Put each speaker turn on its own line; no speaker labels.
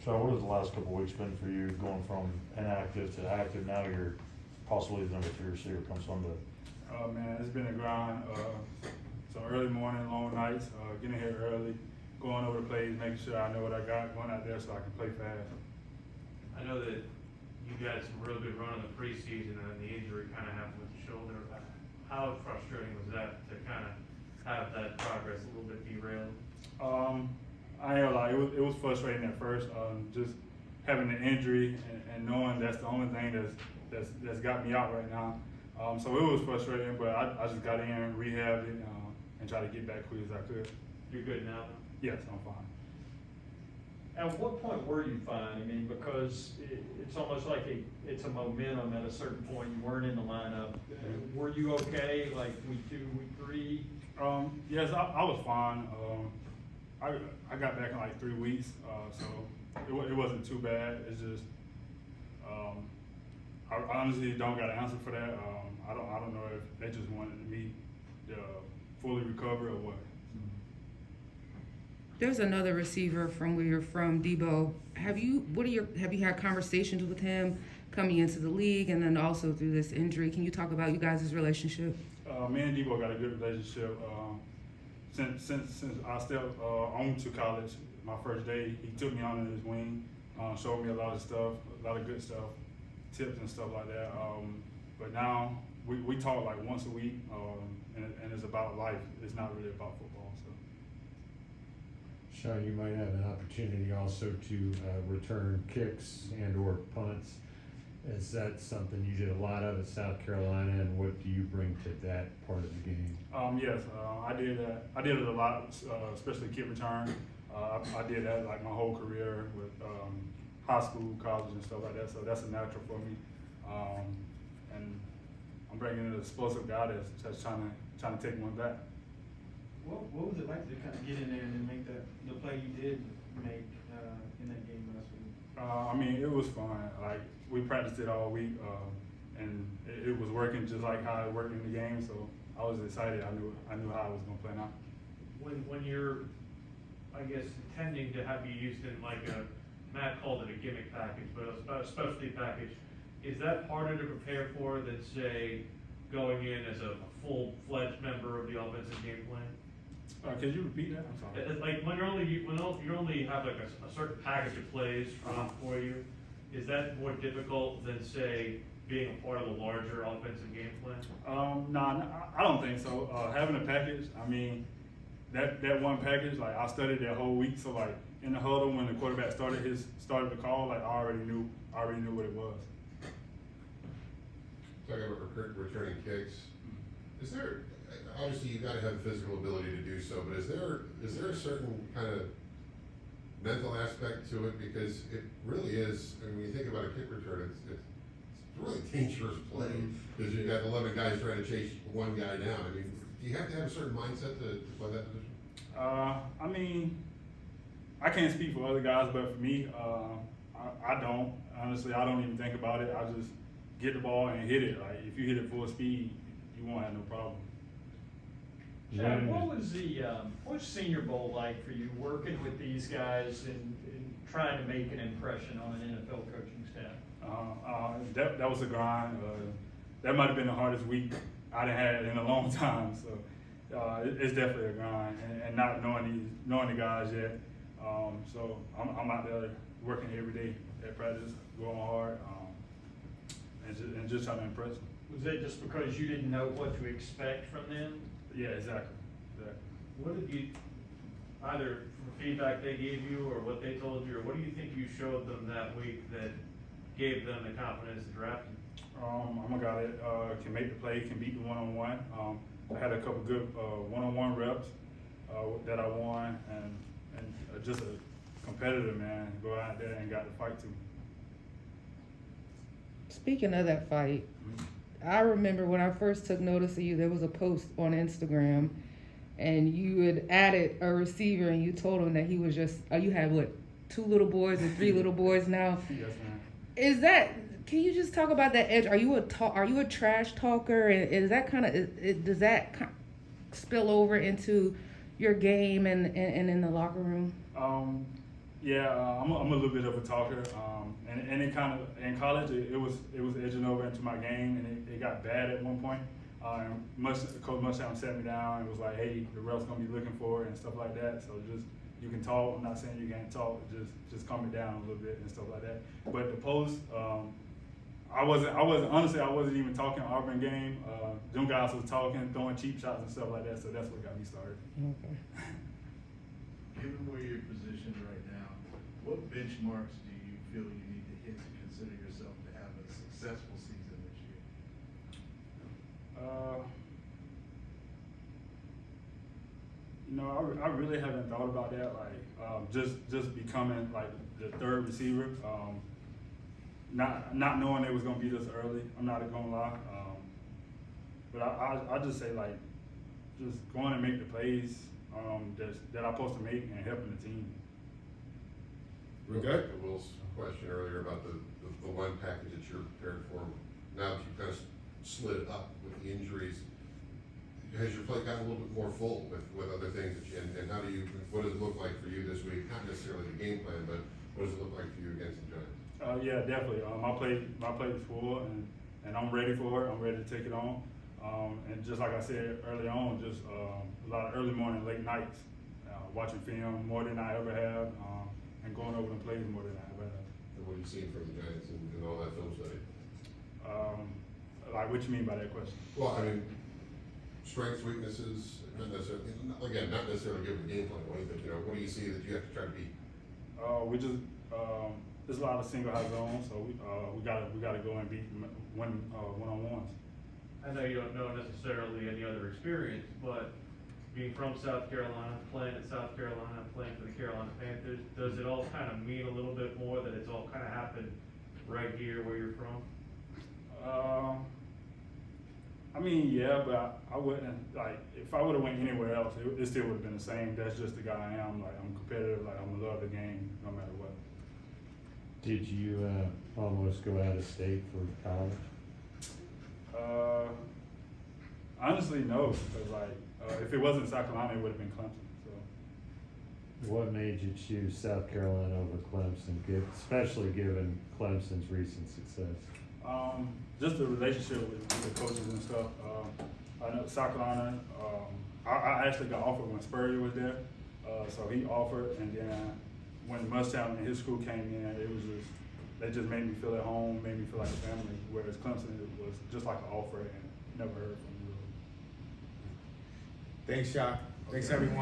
So what has the last couple of weeks been for you, going from inactive to active? Now you're possibly the number 3 receiver come Sunday.
Man, it's been a grind. Some early morning, long nights, getting here early, going over the plays, making sure I know what I got going out there so I can play fast.
I know that you got some real good run in the preseason and then the injury kind of happened with the shoulder. How frustrating was that to kind of have that progress a little bit derailed?
I ain't gonna lie, it was frustrating at first, just having an injury and knowing that's the only thing that's got me out right now. So it was frustrating, but I just got in, rehabbed it, and tried to get back quick as I could.
You're good now?
Yes, I'm fine.
At what point were you fine? I mean, because it's almost like it's a momentum at a certain point. You weren't in the lineup. Were you okay, like week 2, week 3?
Yes, I was fine. I got back in like 3 weeks, so it wasn't too bad. It's just I honestly don't got an answer for that. I don't know if they just wanted me to fully recover or what.
There's another receiver from where you're from, Debo. Have you had conversations with him coming into the league and then also through this injury? Can you talk about you guys' relationship?
Me and Debo got a good relationship. Since I stepped on to college, my first day, he took me under his wing, showed me a lot of stuff, a lot of good stuff, tips and stuff like that. But now we talk like once a week, and it's about life. It's not really about football. So.
Sean, you might have an opportunity also to return kicks and/or punts. Is that something you did a lot of at South Carolina, and what do you bring to that part of the game?
Yes, I did that. I did it a lot, especially kick return. I did that like my whole career with high school, college, and stuff like that. So that's a natural for me. And I'm bringing in an explosive guy that's just trying to take one back.
What was it like to kind of get in there and then make the play you did make in that game last week?
I mean, it was fun. Like we practiced it all week, and it was working just like how it worked in the game. So I was excited. I knew how it was gonna play out.
When you're, I guess, intending to have you used in like Matt called it a gimmick package, but a specialty package, is that harder to prepare for than say going in as a full-fledged member of the offensive game plan?
Could you repeat that? I'm sorry.
It's like when you only have like a certain package of plays for you, is that more difficult than say being a part of the larger offensive game plan?
No, I don't think so. Having a package, I mean, that one package, like I studied that whole week. So like in the huddle when the quarterback started the call, like I already knew what it was.
Talking about returning kicks, is there, obviously you got to have physical ability to do so, but is there a certain kind of mental aspect to it? Because it really is, I mean, when you think about a kick return, it's a really dangerous play because you've got 11 guys trying to chase one guy down. I mean, do you have to have a certain mindset to play that position?
I mean, I can't speak for other guys, but for me, I don't. Honestly, I don't even think about it. I just get the ball and hit it. Like if you hit it full speed, you won't have no problem.
Chad, what was Senior Bowl like for you, working with these guys and trying to make an impression on an NFL coaching staff?
That was a grind. That might have been the hardest week I'd had in a long time. So it's definitely a grind, and not knowing the guys yet. So I'm out there working every day at practice, going hard, and just trying to impress them.
Was it just because you didn't know what to expect from them?
Yeah, exactly.
What did you, either from feedback they gave you or what they told you, or what do you think you showed them that week that gave them the confidence to draft you?
I'm a guy that can make the play, can beat the one-on-one. I had a couple good one-on-one reps that I won, and just a competitor, man. Go out there and got the fight too.
Speaking of that fight, I remember when I first took notice of you, there was a post on Instagram, and you had added a receiver, and you told him that he was just, you have what, 2 little boys and 3 little boys now?
Yes, man.
Is that, can you just talk about that edge? Are you a trash talker, and is that kind of, does that spill over into your game and in the locker room?
Yeah, I'm a little bit of a talker, and it kind of in college it was edging over into my game, and it got bad at one point. Coach Musham sat me down and was like, "Hey, the ref's gonna be looking for it and stuff like that. So just you can talk. I'm not saying you can't talk. Just calm it down a little bit and stuff like that." But the post, I wasn't honestly I wasn't even talking Auburn game. Them guys was talking, throwing cheap shots and stuff like that. So that's what got me started.
Okay.
Given where you're positioned right now, what benchmarks do you feel you need to hit to consider yourself to have a successful season this year?
I really haven't thought about that. Like, just becoming like the third receiver. Not knowing it was gonna be this early. I'm not gonna lie. But I just say like, just going and make the plays that I'm supposed to make and helping the team.
Real back to Will's question earlier about the one package that you're prepared for. Now that you've kind of slid up with the injuries, has your plate gotten a little bit more full with other things that and how do you, what does it look like for you this week? Not necessarily the game plan, but what does it look like for you against the Giants?
Yeah, definitely. My plate is full and I'm ready for it. I'm ready to take it on. And just like I said early on, just a lot of early morning, late nights, watching film more than I ever have, and going over the plays more than I ever have.
And what have you seen from the Giants and all that film study?
Like, what you mean by that question?
Well, I mean, strengths, weaknesses, not necessarily, again, not necessarily give a game plan or anything, what do you see that you have to try to beat?
We just there's a lot of single high zones, so we gotta go and beat one-on-ones.
I know you don't know necessarily any other experience, but being from South Carolina, playing at South Carolina, playing for the Carolina Panthers, does it all kind of mean a little bit more that it's all kind of happened right here where you're from?
I mean, yeah, but I wouldn't, like, if I would have went anywhere else, it still would have been the same. That's just the guy I am. Like, I'm competitive. Like, I'm gonna love the game no matter what.
Did you almost go out of state for college?
Honestly, no, because like if it wasn't South Carolina, it would have been Clemson. So,
What made you choose South Carolina over Clemson, especially given Clemson's recent success?
just the relationship with the coaches and stuff. I know South Carolina. I actually got offered when Spurrier was there, so he offered, and then when Muschamp and his crew came in, it was just they just made me feel at home, made me feel like a family. Whereas Clemson, it was just like an offer and never heard from me.
Thanks, Shaq. Thanks, everyone.